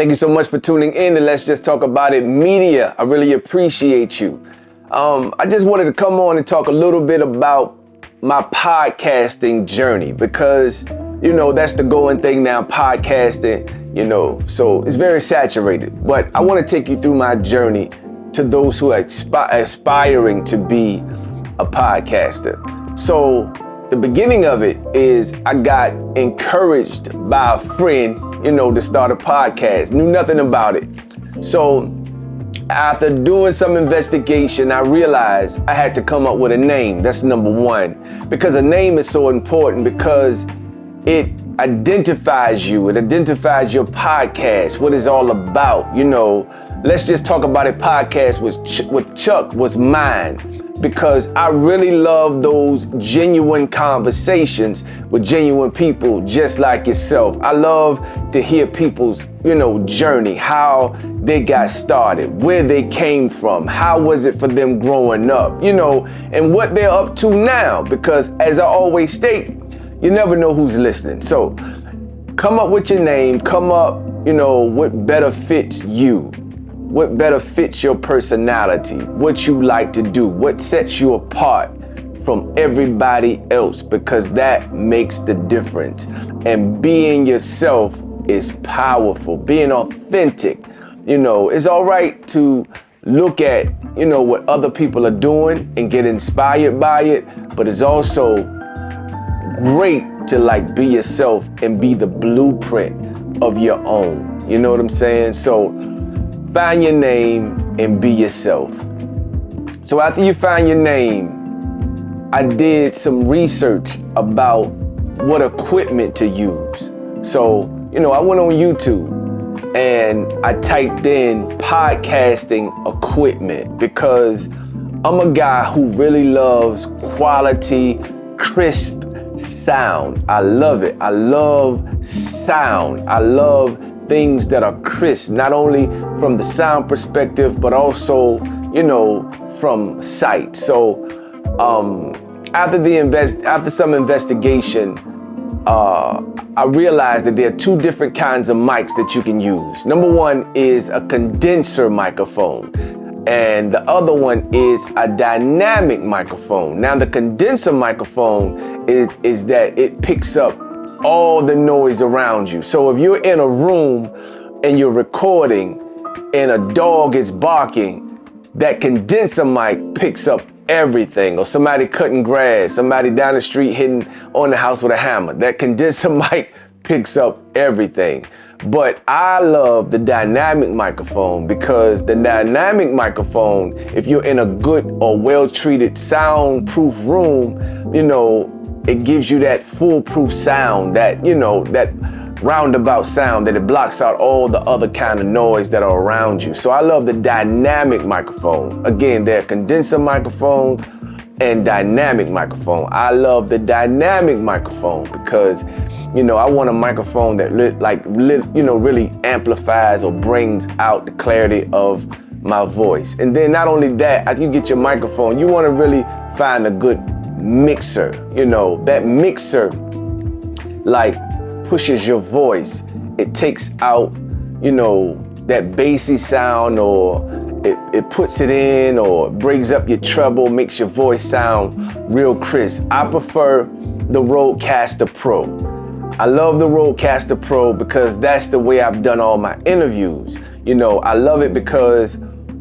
Thank you so much for tuning in to Let's Just Talk About It Media. I really appreciate you. I just wanted to come on and talk a little bit about my podcasting journey because, that's the going thing now, podcasting, so it's very saturated. But I want to take you through my journey to those who are aspiring to be a podcaster. So the beginning of it is I got encouraged by a friend, to start a podcast. Knew nothing about it. So after doing some investigation, I realized I had to come up with a name. That's number one. Because a name is so important because it identifies you. It identifies your podcast, what it's all about. Let's Just Talk About It podcast with Chuck was mine because I really love those genuine conversations with genuine people just like yourself. I love to hear people's, journey, how they got started, where they came from, how was it for them growing up, and what they're up to now. Because as I always state, you never know who's listening. So come up with your name, come up, what better fits you. What better fits your personality, what you like to do, what sets you apart from everybody else, because that makes the difference. And being yourself is powerful. Being authentic, it's all right to look at, what other people are doing and get inspired by it, but it's also great to be yourself and be the blueprint of your own. You know what I'm saying? So find your name and be yourself. So after you find your name, I did some research about what equipment to use. So, I went on YouTube and I typed in podcasting equipment because I'm a guy who really loves quality, crisp sound. I love it. I love sound. I love things that are crisp, not only from the sound perspective, but also, from sight. So after some investigation, I realized that there are two different kinds of mics that you can use. Number one is a condenser microphone, and the other one is a dynamic microphone. Now, the condenser microphone is that it picks up all the noise around you. So if you're in a room and you're recording and a dog is barking, that condenser mic picks up everything. Or somebody cutting grass, somebody down the street hitting on the house with a hammer. That condenser mic picks up everything. But I love the dynamic microphone because the dynamic microphone, if you're in a good or well-treated soundproof room, it gives you that foolproof sound, that roundabout sound, that it blocks out all the other kind of noise that are around you. So I love the dynamic microphone. Again, there are condenser microphones and dynamic microphone. I love the dynamic microphone because, I want a microphone that really amplifies or brings out the clarity of my voice. And then not only that, after you get your microphone, you want to really find a good mixer. That mixer pushes your voice. It takes out, that bassy sound, or it puts it in, or brings up your treble, makes your voice sound real crisp. I prefer the Rodecaster Pro. I love the Rodecaster Pro because that's the way I've done all my interviews. I love it because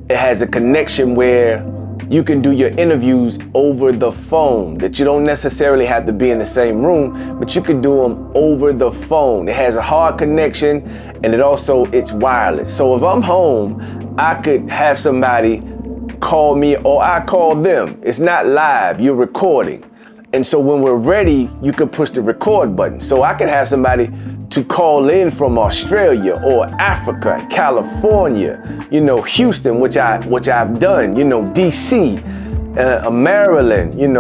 it has a connection where you can do your interviews over the phone, that you don't necessarily have to be in the same room, but you can do them over the phone. It has a hard connection, and it's wireless. So if I'm home, I could have somebody call me or I call them. It's not live, you're recording. And so when we're ready, you can push the record button. So I could have somebody to call in from Australia or Africa, California, Houston, which I've done, DC, Maryland,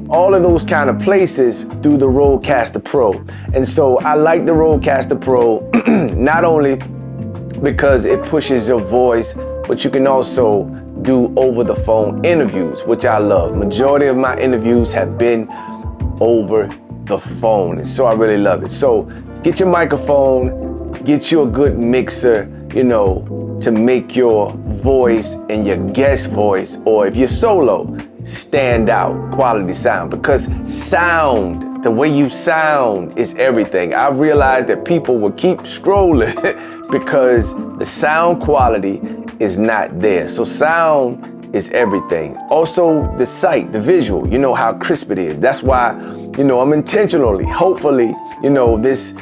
all of those kind of places through the Rodecaster Pro. And so I like the Rodecaster Pro, not only because it pushes your voice, but you can also do over the phone interviews, which I love. Majority of my interviews have been over the phone, and so I really love it. So get your microphone, get you a good mixer, to make your voice and your guest voice, or if you're solo, stand out, quality sound. Because sound, the way you sound is everything. I've realized that people will keep scrolling because the sound quality is not there. So sound is everything. Also the sight, the visual, how crisp it is. That's why, I'm intentionally, hopefully, this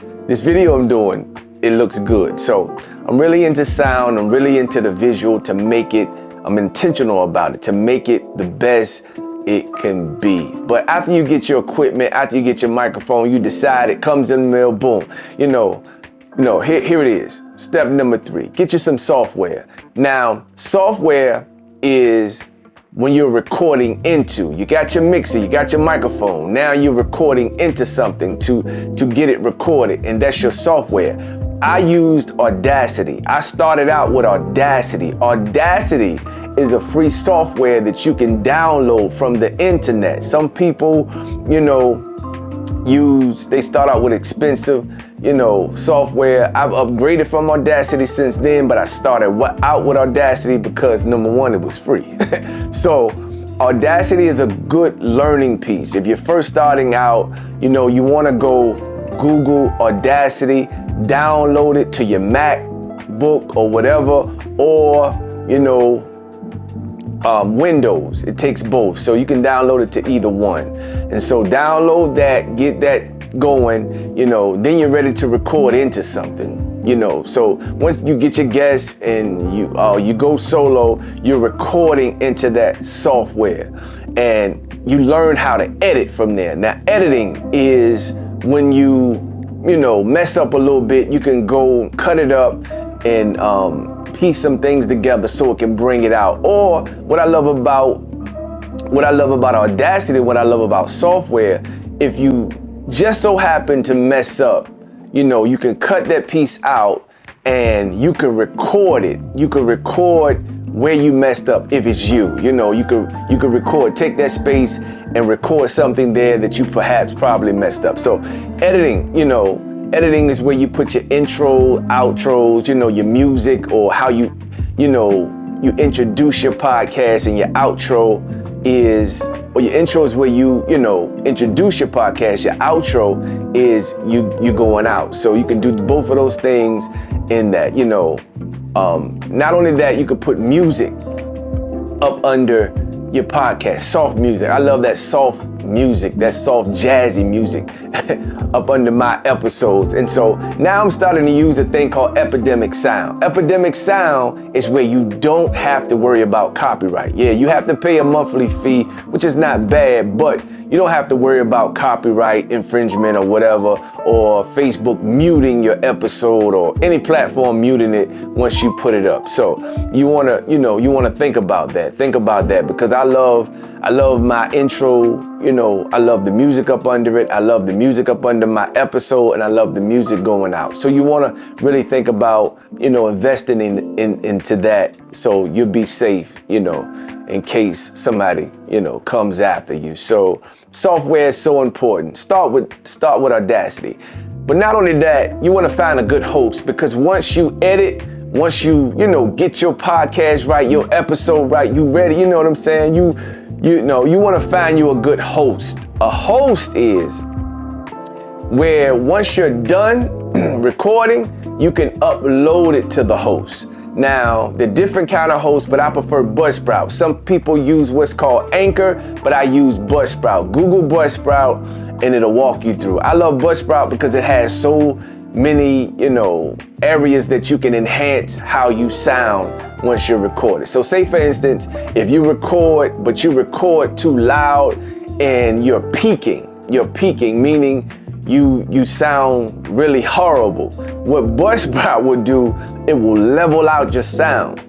video I'm doing, it looks good. So I'm really into sound. I'm really into the visual to make it, I'm intentional about it, to make it the best it can be. But after you get your equipment, after you get your microphone, you decide, it comes in the mail, boom. Here it is. Step number 3, get you some software. Now, software is when you're recording into, you got your mixer, you got your microphone. Now you're recording into something to get it recorded, and that's your software. I used Audacity. I started out with Audacity. Audacity is a free software that you can download from the internet. Some people, they start out with expensive, software. I've upgraded from Audacity since then, but I started out with Audacity because number one, it was free. So Audacity is a good learning piece. If you're first starting out, you want to go Google Audacity, download it to your MacBook or whatever, or, Windows. It takes both. So you can download it to either one. And so download that, get that going, then you're ready to record into something. So once you get your guests and you go solo, you're recording into that software and you learn how to edit from there. Now, editing is when you mess up a little bit, you can go cut it up and piece some things together so it can bring it out. Or what I love about Audacity, what I love about software, if you just so happen to mess up, you can cut that piece out and you can record it. You can record where you messed up if it's you. You could record, take that space and record something there that you probably messed up. So editing, editing is where you put your intro, outros, your music, or how you introduce your podcast, and your outro or your intro is where you introduce your podcast. Your outro is you going out. So you can do both of those things in that, not only that, you could put music up under your podcast, soft music. I love that soft music, that soft jazzy music up under my episodes. And so now I'm starting to use a thing called Epidemic Sound. Epidemic Sound is where you don't have to worry about copyright. Yeah, you have to pay a monthly fee, which is not bad, but you don't have to worry about copyright infringement or whatever, or Facebook muting your episode, or any platform muting it once you put it up. So you wanna think about that, because I love my intro, I love the music up under it. I love the music up under my episode, and I love the music going out. So you want to really think about, investing into that, so you'll be safe, in case somebody, comes after you. So software is so important. Start with Audacity. But not only that, you want to find a good host, because once you edit, once you get your podcast right, your episode right, you ready, you know what I'm saying? You want to find you a good host. A host is where once you're done recording, you can upload it to the host. Now, the different kind of hosts, but I prefer Buzzsprout. Some people use what's called Anchor, but I use Buzzsprout. Google Buzzsprout and it'll walk you through. I love Buzzsprout because it has so many, areas that you can enhance how you sound once you're recorded. So say for instance, if you record, but you record too loud and you're peaking, meaning you sound really horrible. What Buzzsprout would do, it will level out your sound.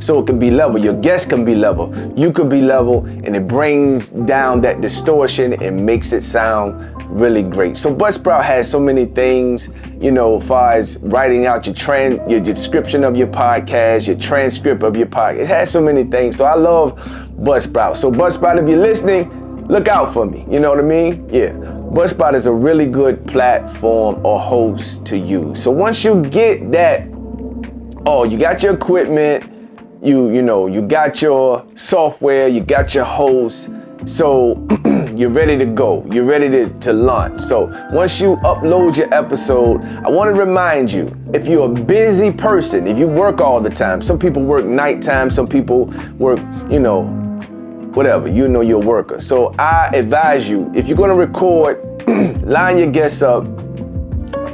So it can be level, your guest can be level, you could be level, and it brings down that distortion and makes it sound really great. So Buzzsprout has so many things, as far as writing out your description of your podcast, your transcript of your podcast. It has so many things. So I love Buzzsprout. So Buzzsprout, if you're listening, look out for me. You know what I mean? Yeah. Buzzsprout is a really good platform or host to use. So once you get that, you got your equipment, you got your software, you got your host, so you're ready to go. You're ready to launch. So once you upload your episode, I want to remind you, if you're a busy person, if you work all the time, some people work nighttime, some people work, whatever, you're a worker. So I advise you, if you're going to record, line your guests up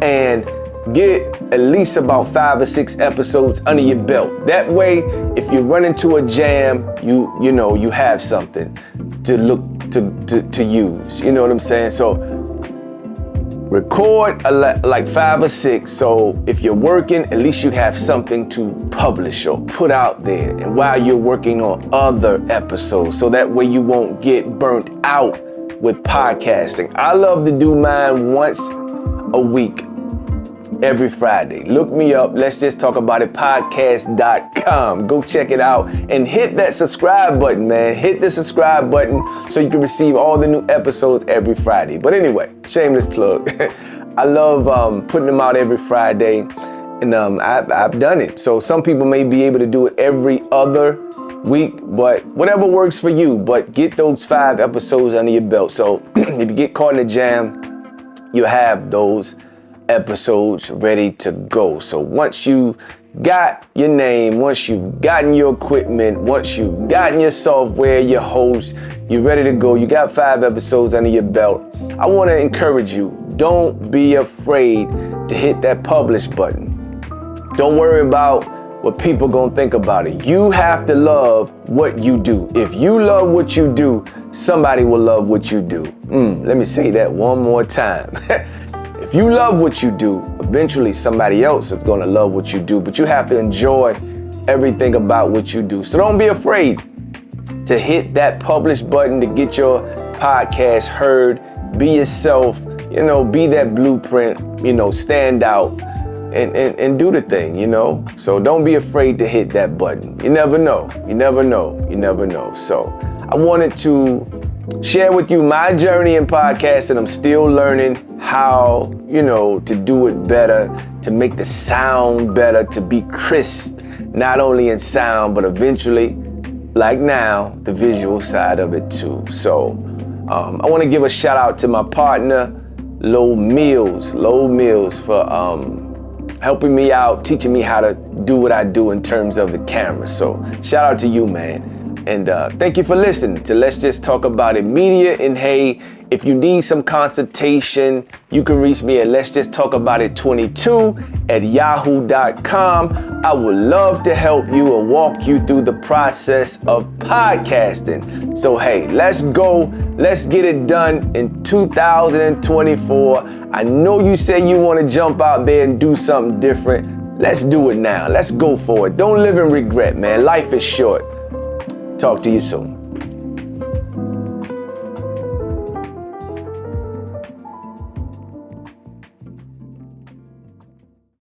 and get at least about 5 or 6 episodes under your belt. That way, if you run into a jam, you have something to look to use. You know what I'm saying? So record like 5 or 6. So if you're working, at least you have something to publish or put out there. And while you're working on other episodes, so that way you won't get burnt out with podcasting. I love to do mine once a week, every Friday. Look me up. Let's just talk about it. Podcast.com. Go check it out and hit that subscribe button, man. Hit the subscribe button so you can receive all the new episodes every Friday. But anyway, shameless plug. I love putting them out every Friday, and I've done it. So some people may be able to do it every other week, but whatever works for you. But get those 5 episodes under your belt. So if you get caught in a jam, you have those episodes ready to go. So once you got your name, once you've gotten your equipment, once you've gotten your software, your host, you're ready to go. You got 5 episodes under your belt. I want to encourage you, don't be afraid to hit that publish button. Don't worry about what people gonna think about it. You have to love what you do. If you love what you do, somebody will love what you do. Let me say that one more time. If you love what you do, eventually somebody else is going to love what you do, but you have to enjoy everything about what you do. So don't be afraid to hit that publish button to get your podcast heard. Be yourself, be that blueprint, stand out and do the thing, So don't be afraid to hit that button. You never know. You never know. You never know. So I wanted to share with you my journey in podcasting. I'm still learning how, to do it better, to make the sound better, to be crisp, not only in sound, but eventually, like now, the visual side of it too. So I want to give a shout out to my partner, Low Mills for helping me out, teaching me how to do what I do in terms of the camera. So shout out to you, man. And thank you for listening to Let's Just Talk About It Media. And hey, if you need some consultation, you can reach me at Let's Just Talk About It 22@yahoo.com. I would love to help you and walk you through the process of podcasting. So hey, let's go. Let's get it done in 2024. I know you say you want to jump out there and do something different. Let's do it now. Let's go for it. Don't live in regret, man. Life is short. Talk to you soon.